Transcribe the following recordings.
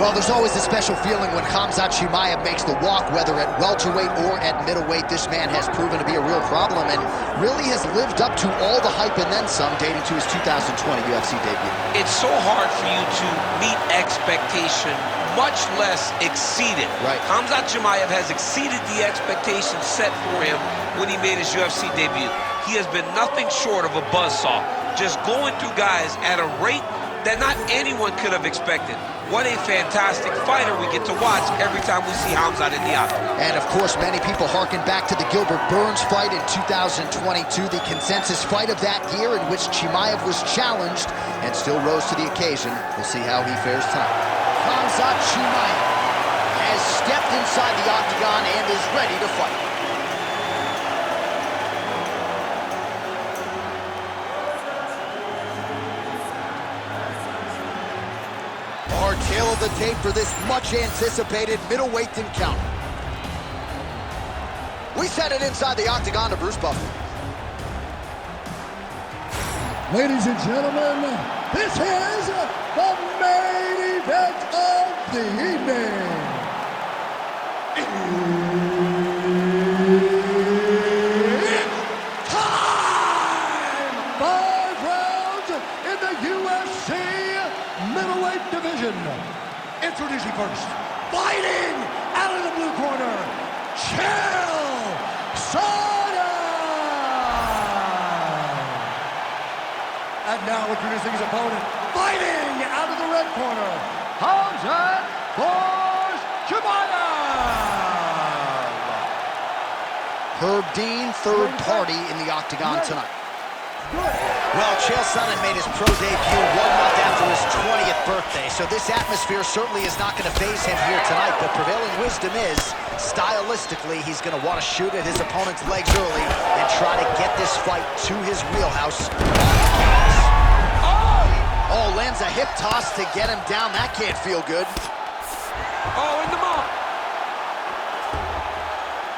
Well, there's always a special feeling when Khamzat Chimaev makes the walk, whether at welterweight or at middleweight. This man has proven to be a real problem and really has lived up to all the hype and then some, dating to his 2020 UFC debut. It's so hard for you to meet expectation, much less exceed it. Right. Khamzat Chimaev has exceeded the expectations set for him when he made his UFC debut. He has been nothing short of a buzzsaw, just going through guys at a rate that not anyone could have expected. What a fantastic fighter we get to watch every time we see Khamzat in the octagon. And of course, many people harken back to the Gilbert Burns fight in 2022, the consensus fight of that year in which Chimaev was challenged and still rose to the occasion. We'll see how he fares tonight. Khamzat Chimaev has stepped inside the octagon and is ready to fight. Our tail of the tape for this much-anticipated middleweight encounter. We send it inside the octagon to Bruce Buffer. Ladies and gentlemen, this is the main event of the evening. It's time! 5 rounds in the UFC middleweight division. Introducing first, fighting out of the blue corner, Chael, Sonnen! And now introducing his opponent, fighting out of the red corner, Khamzat Chimaev! Herb Dean, third party in the octagon tonight. Well, Chael Sonnen made his pro debut 1 month after his 20th birthday, so this atmosphere certainly is not going to faze him here tonight, but prevailing wisdom is, stylistically, he's going to want to shoot at his opponent's legs early and try to get this fight to his wheelhouse. Oh, lands a hip toss to get him down. That can't feel good. Oh, in the mouth.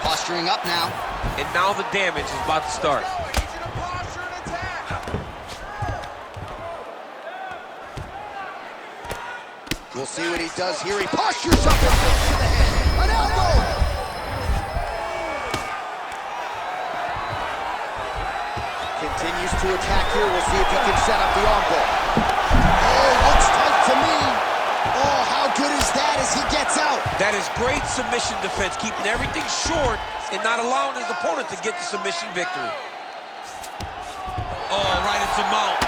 Posturing up now. And now the damage is about to start. We'll see what he does here. He postures up and goes to the head. An elbow! Continues to attack here. We'll see if he can set up the arm bar. Oh, looks tight to me. Oh, how good is that as he gets out? That is great submission defense, keeping everything short and not allowing his opponent to get the submission victory. Oh, right into mount.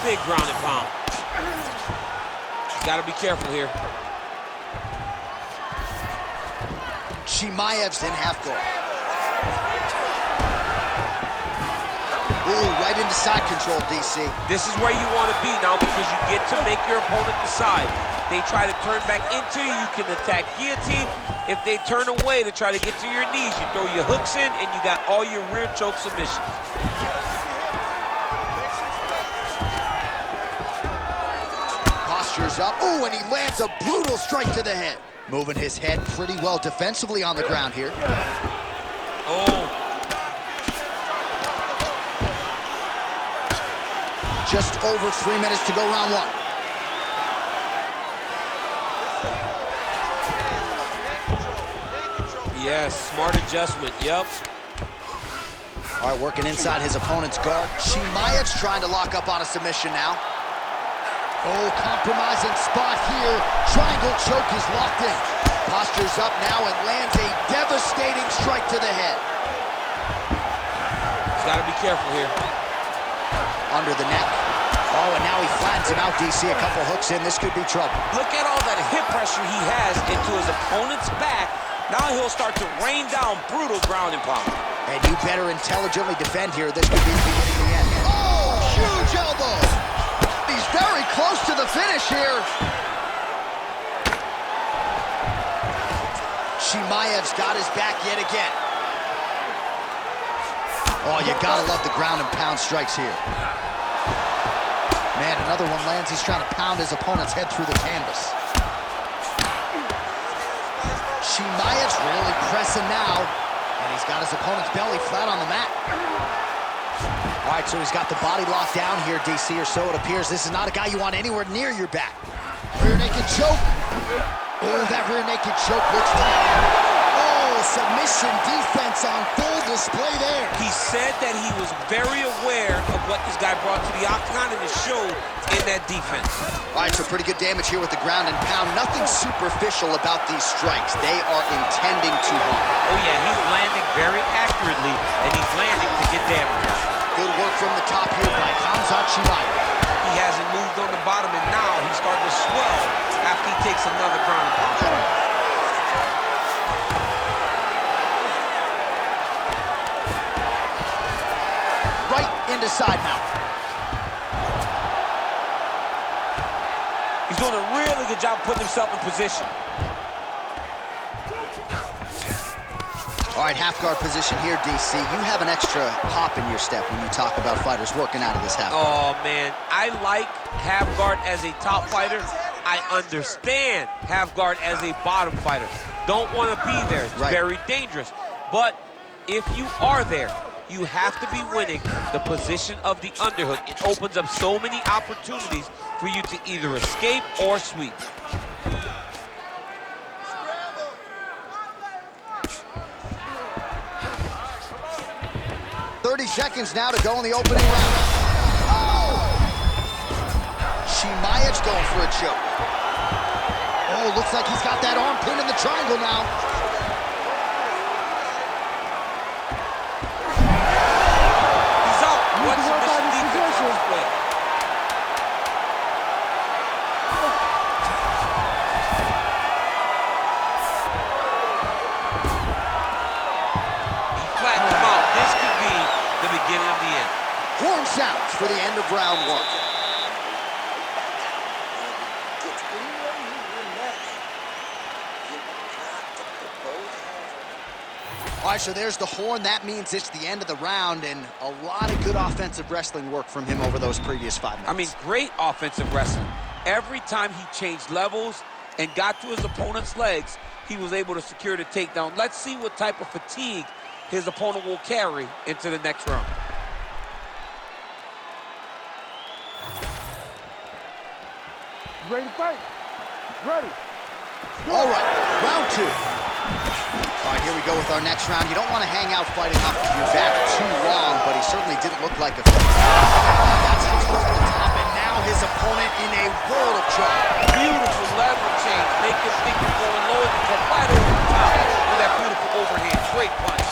Big ground and pound. Got to be careful here. Chimaev's in half guard. Ooh, right into side control, DC. This is where you want to be now because you get to make your opponent decide. They try to turn back into you, you can attack guillotine. If they turn away to try to get to your knees, you throw your hooks in and you got all your rear choke submissions. Up. Oh, and he lands a brutal strike to the head. Moving his head pretty well defensively on the ground here. Oh. Just over 3 minutes to go, round 1. Yes, smart adjustment, yep. All right, working inside his opponent's guard. Chimaev's trying to lock up on a submission now. Oh, compromising spot here. Triangle choke is locked in. Postures up now and lands a devastating strike to the head. He's got to be careful here. Under the neck. Oh, and now he flattens him out, DC. A couple hooks in. This could be trouble. Look at all that hip pressure he has into his opponent's back. Now he'll start to rain down brutal ground and pound. And you better intelligently defend here. This could be the beginning of the end. Oh, huge elbow. He's very close to the finish here. Chimaev's got his back yet again. Oh, you gotta love the ground and pound strikes here. Man, another one lands. He's trying to pound his opponent's head through the canvas. Chimaev's really pressing now, and he's got his opponent's belly flat on the mat. All right, so he's got the body locked down here, DC, or so it appears. This is not a guy you want anywhere near your back. Rear naked choke. Oh, that rear naked choke looks tight. Oh, submission defense on full display there. He said that he was very aware of what this guy brought to the octagon, and it showed in that defense. All right, so pretty good damage here with the ground and pound. Nothing superficial about these strikes. They are intending to harm. Oh, yeah, he's landing very accurately, and he's landing to get damage. Good work from the top here by Khamzat Chimaev. He hasn't moved on the bottom, and now he's starting to swell after he takes another ground and pound strike. Right into side mount. He's doing a really good job putting himself in position. All right, half guard position here, DC. You have an extra hop in your step when you talk about fighters working out of this half guard. Oh, man, I like half guard as a top fighter. I understand half guard as a bottom fighter. Don't want to be there. It's very dangerous. But if you are there, you have to be winning the position of the underhook. It opens up so many opportunities for you to either escape or sweep. 30 seconds now to go in the opening round. Oh! Chimaev's going for a choke. Oh, looks like he's got that arm pinned in the triangle now. He's out. What submission defense on display? He flattened him out. This could be the beginning of the end. Horn sounds for the end of round one. All right, so there's the horn. That means it's the end of the round, and a lot of good offensive wrestling work from him over those previous 5 minutes. I mean, great offensive wrestling. Every time he changed levels and got to his opponent's legs, he was able to secure the takedown. Let's see what type of fatigue his opponent will carry into the next round. Ready to fight? Ready. All right, round two. All right, here we go with our next round. You don't want to hang out fighting off your back too long, but he certainly didn't look like a fighter. That's just over the top, and now his opponent in a world of trouble. Beautiful lever change. Make him think you're going low and come right over the top with that beautiful overhand. Great punch.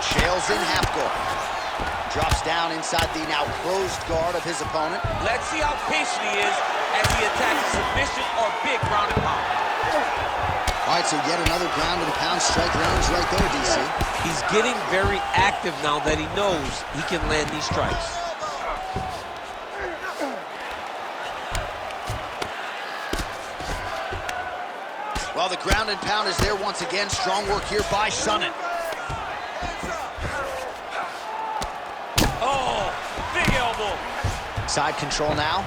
Chael's in half guard. Drops down inside the now closed guard of his opponent. Let's see how patient he is as he attacks a submission or big ground and pound. All right, so yet another ground and pound strike range right there, DC. He's getting very active now that he knows he can land these strikes. Well, the ground and pound is there once again. Strong work here by Sonnen. Oh, big elbow. Side control now.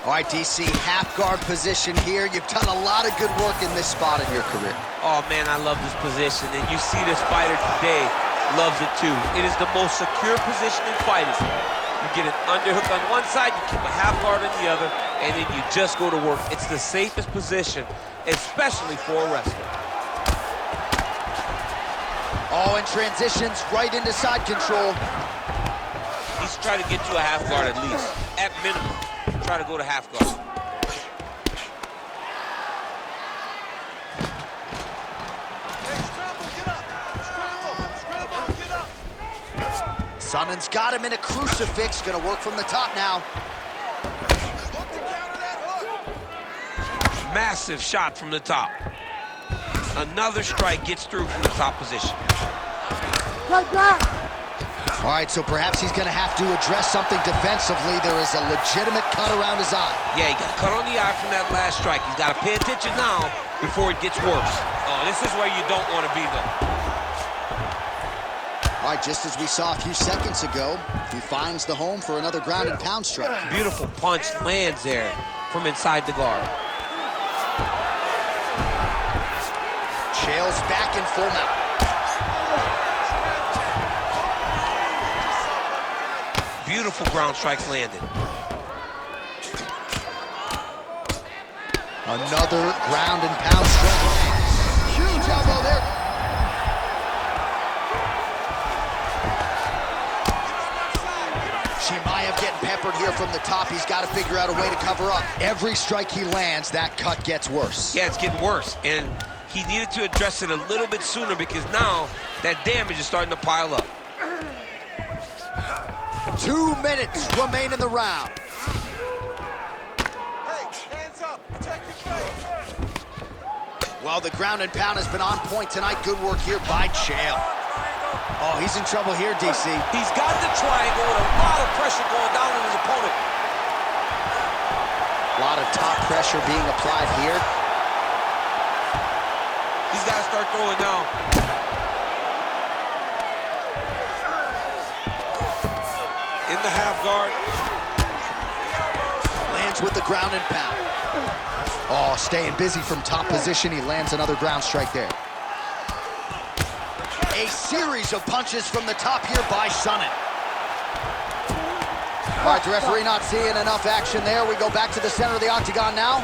All right, DC, half guard position here. You've done a lot of good work in this spot in your career. Oh, man, I love this position. And you see this fighter today loves it, too. It is the most secure position in fighting. You get an underhook on one side, you keep a half guard on the other, and then you just go to work. It's the safest position, especially for a wrestler. Oh, and transitions right into side control. He's trying to get you a half guard at least, at minimum. Try to go to half guard. Sonnen's got him in a crucifix. Gonna work from the top now. Massive shot from the top. Another strike gets through from the top position. Like that. All right, so perhaps he's gonna have to address something defensively. There is a legitimate cut around his eye. Yeah, he got cut on the eye from that last strike. He's got to pay attention now before it gets worse. Oh, this is where you don't want to be, though. All right, just as we saw a few seconds ago, he finds the home for another ground and pound strike. Beautiful punch lands there from inside the guard. Chael's back in full mount. Beautiful ground strikes landed. Another ground and pound strike. Huge elbow there. Chimaev getting peppered here from the top. He's got to figure out a way to cover up. Every strike he lands, that cut gets worse. Yeah, it's getting worse, and he needed to address it a little bit sooner because now that damage is starting to pile up. 2 minutes remain in the round. Hey, hands up, protect your face. Well, the ground and pound has been on point tonight. Good work here by Chael. Oh, he's in trouble here, DC. He's got the triangle with a lot of pressure going down on his opponent. A lot of top pressure being applied here. He's got to start throwing now. In the half guard. Lands with the ground and pound. Oh, staying busy from top position. He lands another ground strike there. A series of punches from the top here by Sonnen. All right, the referee not seeing enough action there. We go back to the center of the octagon now.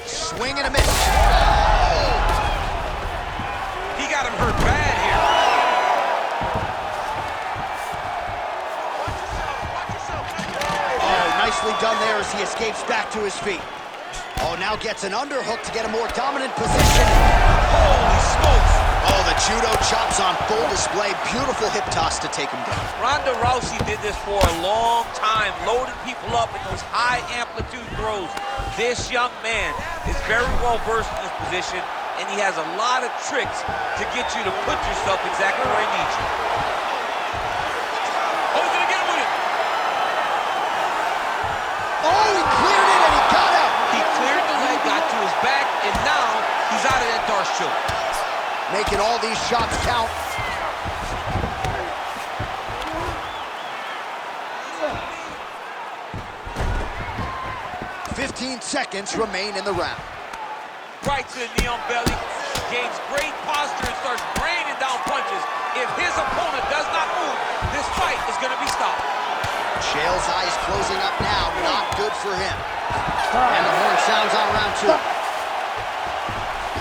Swing and a miss. He got him hurt bad here. Oh, nicely done there as he escapes back to his feet. Oh, now gets an underhook to get a more dominant position. Holy smokes. Oh, the judo chops on full display. Beautiful hip toss to take him down. Ronda Rousey did this for a long time, loading people up in those high amplitude throws. This young man is very well versed in this position, and he has a lot of tricks to get you to put yourself exactly where he needs you. Oh, he's gonna get him with it. Oh, he cleared it and he got out. He cleared the leg, got to his back, and now he's out of that Darce choke. Making all these shots count. 15 seconds remain in the round. Right to the knee on belly, gains great posture and starts raining down punches. If his opponent does not move, this fight is going to be stopped. Chael's eyes closing up now, not good for him. And the horn sounds on round 2.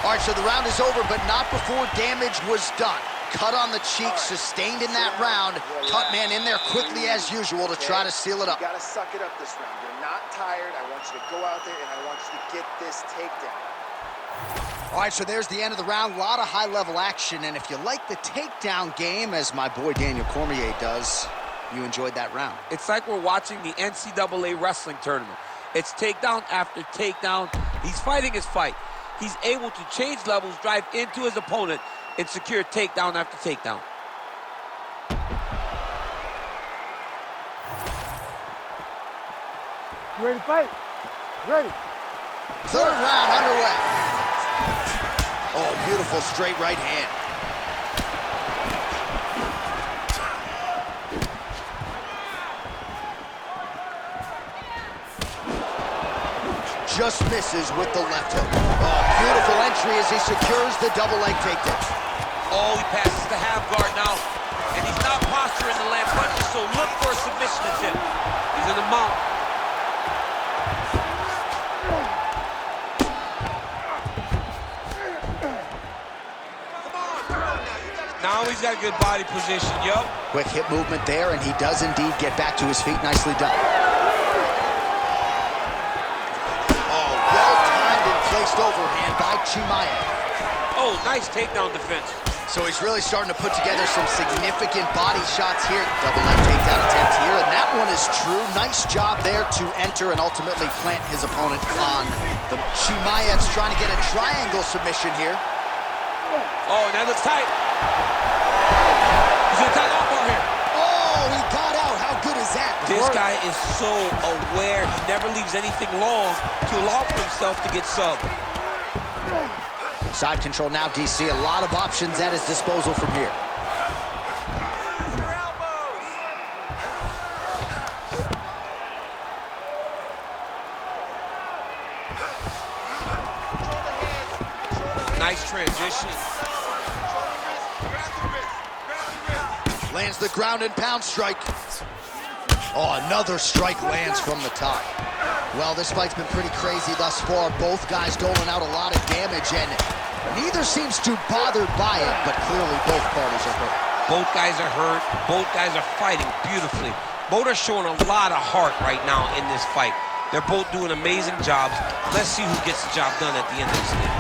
All right, so the round is over, but not before damage was done. Cut on the cheek, sustained in that round. Cut man in there quickly as usual to try to seal it up. You gotta suck it up this round. You're not tired. I want you to go out there and I want you to get this takedown. All right, so there's the end of the round. A lot of high-level action, and if you like the takedown game, as my boy Daniel Cormier does, you enjoyed that round. It's like we're watching the NCAA wrestling tournament. It's takedown after takedown. He's fighting his fight. He's able to change levels, drive into his opponent, and secure takedown after takedown. You ready to fight? Ready. Third round underway. Oh, beautiful straight right hand. Just misses with the left hook. Oh, beautiful entry as he secures the double leg takedown. Oh, he passes the half guard now, and he's not posturing to land punches, so look for a submission attempt. He's in the mount. Now he's got a good body position, yup. Quick hip movement there, and he does indeed get back to his feet. Nicely done. Oh, well-timed and placed overhand by Chimaev. Oh, nice takedown defense. So he's really starting to put together some significant body shots here. Double leg takedown attempt here, and that one is true. Nice job there to enter and ultimately plant his opponent on the... Chimaev's trying to get a triangle submission here. Oh, that looks tight. He's gonna tie off on here. Oh, he got out. How good is that? This guy is so aware. He never leaves anything long to allow for himself to get subbed. Side control now, DC. A lot of options at his disposal from here. transition. Lands the ground and pound strike. Oh, another strike lands from the top. Well, this fight's been pretty crazy thus far. Both guys doling out a lot of damage, and neither seems too bothered by it, but clearly both parties are hurt. Both guys are hurt. Both guys are fighting beautifully. Both are showing a lot of heart right now in this fight. They're both doing amazing jobs. Let's see who gets the job done at the end of this thing.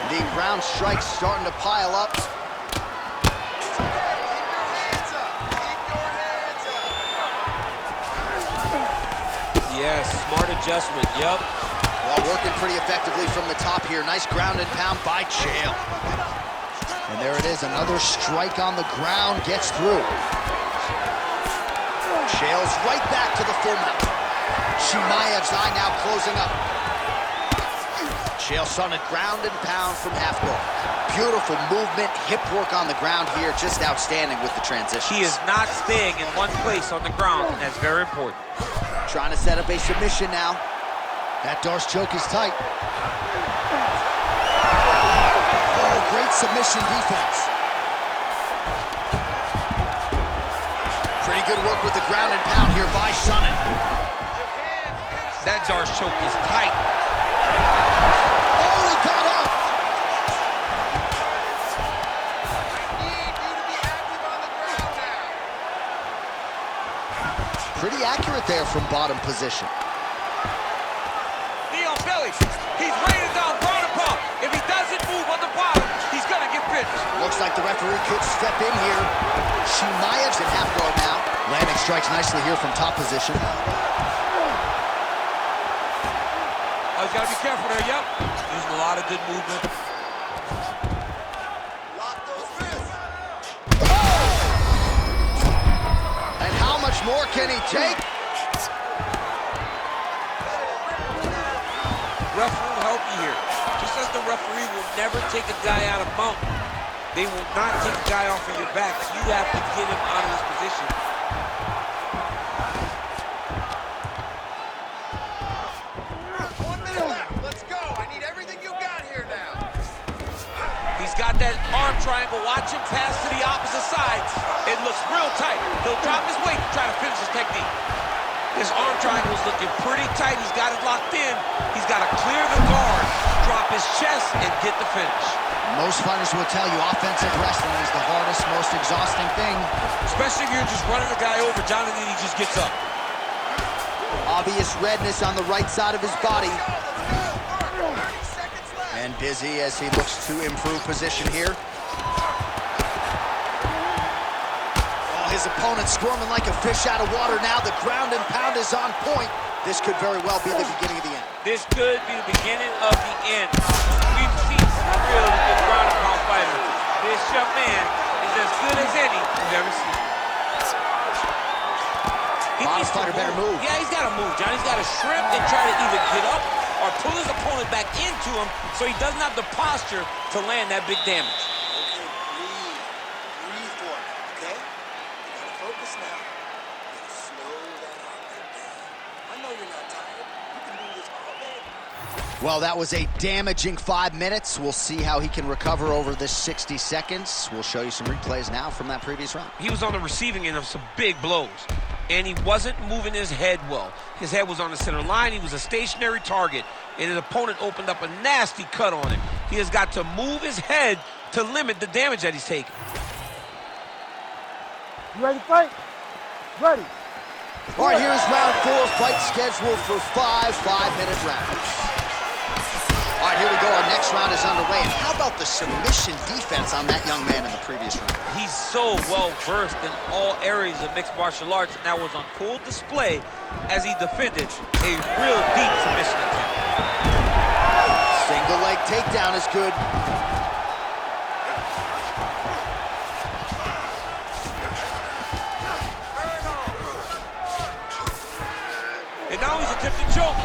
The ground strikes starting to pile up. Yes, smart adjustment, yep. Well, working pretty effectively from the top here. Nice ground and pound by Chael. And there it is, another strike on the ground, gets through. Chael's right back to the full mount. Chimaev's eye now closing up. Chael Sonnen ground and pound from half guard. Beautiful movement, hip work on the ground here, just outstanding with the transition. He is not staying in one place on the ground, and that's very important. Trying to set up a submission now. That Darce choke is tight. Oh, great submission defense. Pretty good work with the ground and pound here by Sonnen. That Darce choke is tight. Oh, he got up. Pretty accurate there from bottom position. Knee on belly. He's raining down ground and pound. If he doesn't move on the bottom, he's gonna get finished. Looks like the referee could step in here. Chimaev's at half guard now. Landing strikes nicely here from top position. Oh, he's gotta be careful there, yep. Using a lot of good movement. And how much more can he take? Referee will help you here. Just as the referee will never take a guy out of mountain, they will not take a guy off of your back. You have to get him out of his position. Let's go. I need everything you got here now. He's got that arm triangle. Watch him pass to the opposite side. It looks real tight. He'll drop his weight to try to finish his technique. His arm triangle is looking pretty tight. He's got it locked in. He's got to clear the guard, drop his chest, and get the finish. Most fighters will tell you offensive wrestling is the hardest, most exhausting thing. Especially if you're just running the guy over, Jonathan, he just gets up. Obvious redness on the right side of his body. And busy as he looks to improve position here. His opponent squirming like a fish out of water now. The ground and pound is on point. This could very well be the beginning of the end. This could be the beginning of the end. We've seen some really good ground and pound fighters. This young man is as good as any we've ever seen. He needs to fighter better move. Yeah, he's got to move, John. He's got to shrimp and try to either get up or pull his opponent back into him so he doesn't have the posture to land that big damage. Well, that was a damaging 5 minutes. We'll see how he can recover over this 60 seconds. We'll show you some replays now from that previous round. He was on the receiving end of some big blows, and he wasn't moving his head well. His head was on the center line. He was a stationary target, and his opponent opened up a nasty cut on him. He has got to move his head to limit the damage that he's taking. You ready to fight? Ready. All right, here's round 4. Fight scheduled for 5 5-minute rounds. All right, here we go. Our next round is underway. And how about the submission defense on that young man in the previous round? He's so well-versed in all areas of mixed martial arts, and that was on full display as he defended a real deep submission attempt. Single leg takedown is good. And now he's attempting to choke.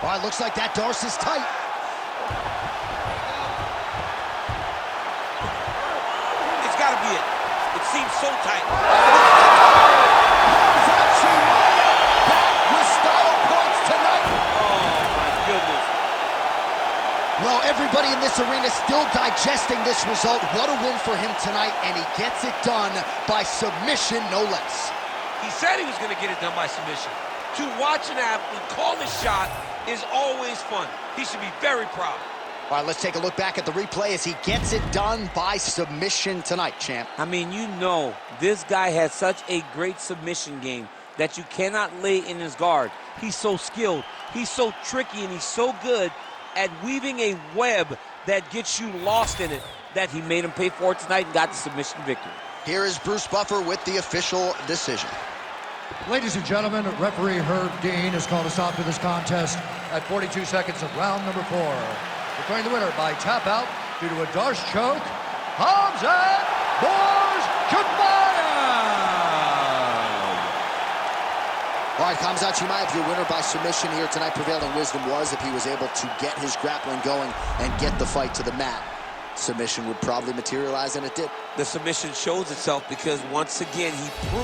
All right, looks like that Darce is tight. It's got to be it. It seems so tight. Back with style points tonight. Oh, my goodness. Everybody in this arena still digesting this result. What a win for him tonight, and he gets it done by submission, no less. He said he was going to get it done by submission. To watch an athlete call the shot is always fun. He should be very proud. All right, let's take a look back at the replay as he gets it done by submission tonight, champ. I mean, you know, this guy has such a great submission game that you cannot lay in his guard. He's so skilled, he's so tricky, and he's so good at weaving a web that gets you lost in it that he made him pay for it tonight and got the submission victory. Here is Bruce Buffer with the official decision. Ladies and gentlemen, referee Herb Dean has called a stop to this contest at 42 seconds of round number 4. Declaring the winner by tap out due to a Darce choke, Khamzat Chimaev! All right, Khamzat Chimaev, your winner by submission here tonight. Prevailing wisdom was if he was able to get his grappling going and get the fight to the mat, submission would probably materialize, and it did. The submission shows itself because once again he proved